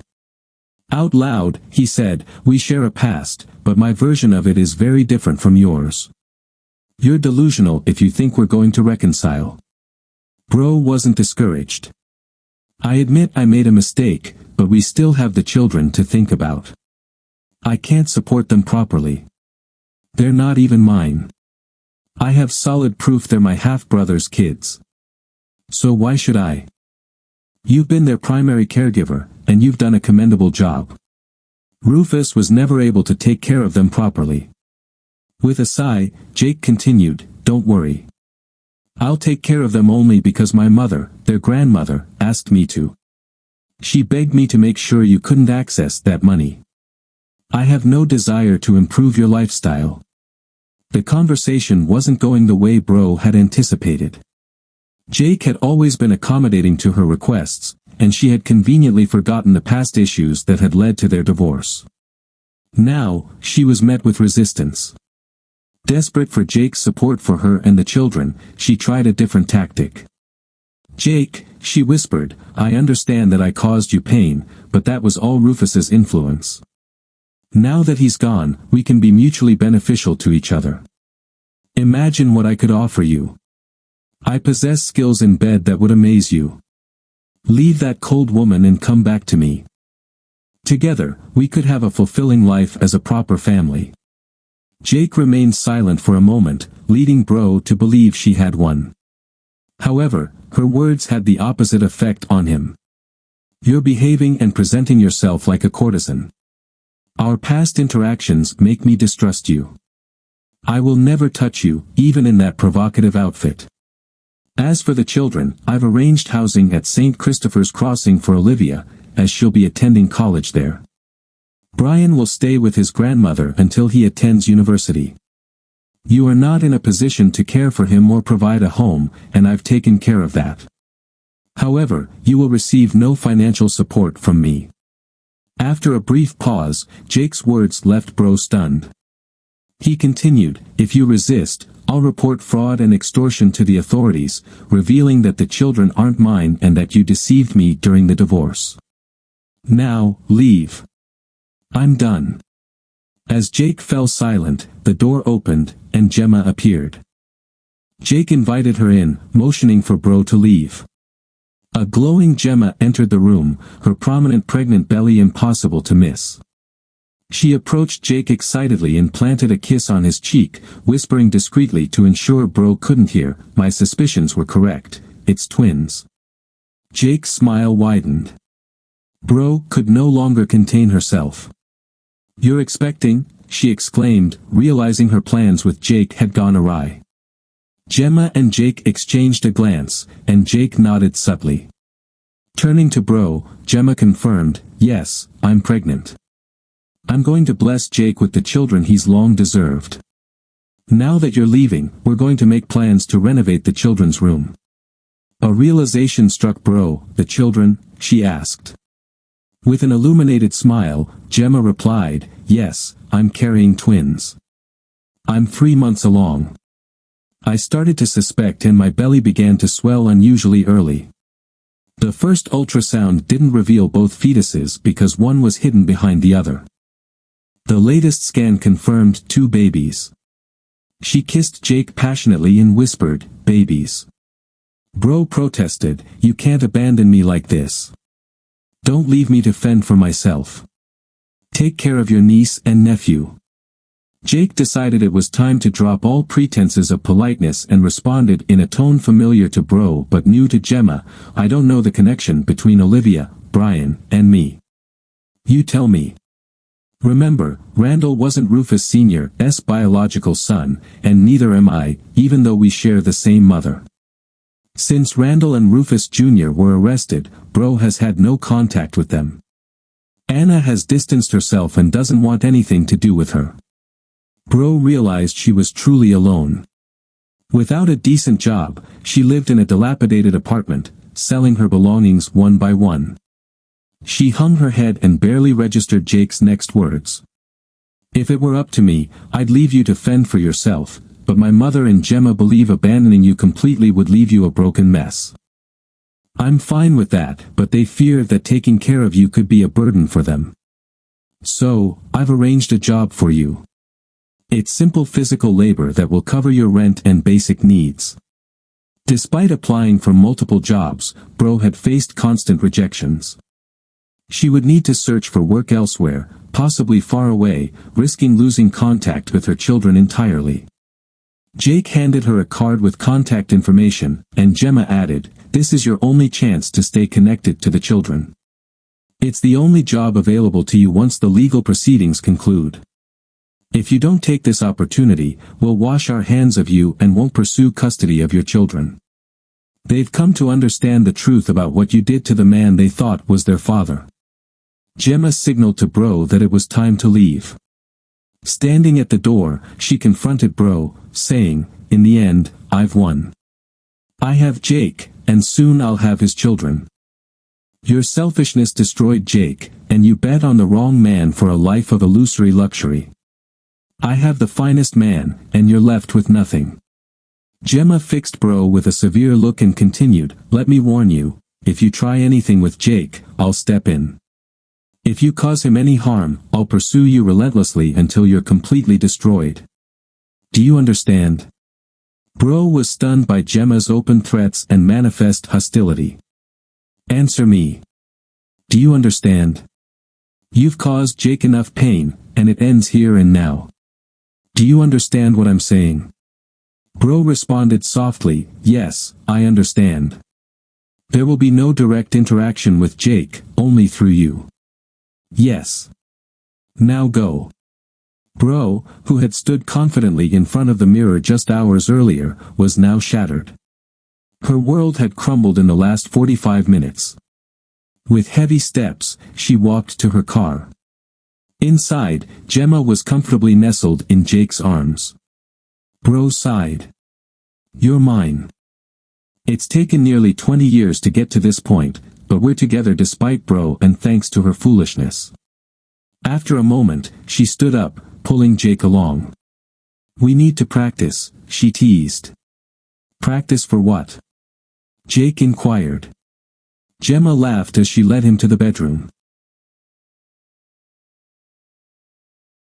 Out loud, he said, "We share a past, but my version of it is very different from yours. You're delusional if you think we're going to reconcile." Bro wasn't discouraged. "I admit I made a mistake, but we still have the children to think about. I can't support them properly. They're not even mine." I have solid proof they're my half-brother's kids. So why should I? You've been their primary caregiver, and you've done a commendable job. Rufus was never able to take care of them properly. With a sigh, Jake continued, don't worry. I'll take care of them only because my mother, their grandmother, asked me to. She begged me to make sure you couldn't access that money. I have no desire to improve your lifestyle. The conversation wasn't going the way Bro had anticipated. Jake had always been accommodating to her requests, and she had conveniently forgotten the past issues that had led to their divorce. Now, she was met with resistance. Desperate for Jake's support for her and the children, she tried a different tactic. Jake, she whispered, I understand that I caused you pain, but that was all Rufus's influence. Now that he's gone, we can be mutually beneficial to each other. Imagine what I could offer you. I possess skills in bed that would amaze you. Leave that cold woman and come back to me. Together, we could have a fulfilling life as a proper family. Jake remained silent for a moment, leading Bro to believe she had won. However, her words had the opposite effect on him. You're behaving and presenting yourself like a courtesan. Our past interactions make me distrust you. I will never touch you, even in that provocative outfit. As for the children, I've arranged housing at St. Christopher's Crossing for Olivia, as she'll be attending college there. Brian will stay with his grandmother until he attends university. You are not in a position to care for him or provide a home, and I've taken care of that. However, you will receive no financial support from me. After a brief pause, Jake's words left Bro stunned. He continued, if you resist, I'll report fraud and extortion to the authorities, revealing that the children aren't mine and that you deceived me during the divorce. Now, leave. I'm done. As Jake fell silent, the door opened, and Gemma appeared. Jake invited her in, motioning for Bro to leave. A glowing Gemma entered the room, her prominent pregnant belly impossible to miss. She approached Jake excitedly and planted a kiss on his cheek, whispering discreetly to ensure Bro couldn't hear, my suspicions were correct, it's twins. Jake's smile widened. Bro could no longer contain herself. You're expecting? She exclaimed, realizing her plans with Jake had gone awry. Gemma and Jake exchanged a glance, and Jake nodded subtly. Turning to Bro, Gemma confirmed, yes, I'm pregnant. I'm going to bless Jake with the children he's long deserved. Now that you're leaving, we're going to make plans to renovate the children's room. A realization struck Bro, the children, she asked. With an illuminated smile, Gemma replied, yes, I'm carrying twins. I'm 3 months along. I started to suspect and my belly began to swell unusually early. The first ultrasound didn't reveal both fetuses because one was hidden behind the other. The latest scan confirmed 2 babies. She kissed Jake passionately and whispered, babies. Bro protested, you can't abandon me like this. Don't leave me to fend for myself. Take care of your niece and nephew. Jake decided it was time to drop all pretenses of politeness and responded in a tone familiar to Bro but new to Gemma, I don't know the connection between Olivia, Brian, and me. You tell me. Remember, Randall wasn't Rufus Sr.'s biological son, and neither am I, even though we share the same mother. Since Randall and Rufus Jr. were arrested, Bro has had no contact with them. Anna has distanced herself and doesn't want anything to do with her. Bro realized she was truly alone. Without a decent job, she lived in a dilapidated apartment, selling her belongings one by one. She hung her head and barely registered Jake's next words. If it were up to me, I'd leave you to fend for yourself, but my mother and Gemma believe abandoning you completely would leave you a broken mess. I'm fine with that, but they fear that taking care of you could be a burden for them. So, I've arranged a job for you. It's simple physical labor that will cover your rent and basic needs. Despite applying for multiple jobs, Bro had faced constant rejections. She would need to search for work elsewhere, possibly far away, risking losing contact with her children entirely. Jake handed her a card with contact information, and Gemma added, "This is your only chance to stay connected to the children. It's the only job available to you once the legal proceedings conclude. If you don't take this opportunity, we'll wash our hands of you and won't pursue custody of your children. They've come to understand the truth about what you did to the man they thought was their father." Gemma signaled to Bro that it was time to leave. Standing at the door, she confronted Bro, saying, "In the end, I've won. I have Jake, and soon I'll have his children. Your selfishness destroyed Jake, and you bet on the wrong man for a life of illusory luxury. I have the finest man, and you're left with nothing." Gemma fixed Bro with a severe look and continued, "Let me warn you, if you try anything with Jake, I'll step in. If you cause him any harm, I'll pursue you relentlessly until you're completely destroyed. Do you understand?" Bro was stunned by Gemma's open threats and manifest hostility. "Answer me. Do you understand? You've caused Jake enough pain, and it ends here and now. Do you understand what I'm saying?" Bro responded softly, "Yes, I understand. There will be no direct interaction with Jake, only through you. Yes. Now go." Bro, who had stood confidently in front of the mirror just hours earlier, was now shattered. Her world had crumbled in the last 45 minutes. With heavy steps, she walked to her car. Inside, Gemma was comfortably nestled in Jake's arms. Bro sighed. "You're mine. It's taken nearly 20 years to get to this point, but we're together despite Bro and thanks to her foolishness." After a moment, she stood up, pulling Jake along. "We need to practice," she teased. "Practice for what?" Jake inquired. Gemma laughed as she led him to the bedroom.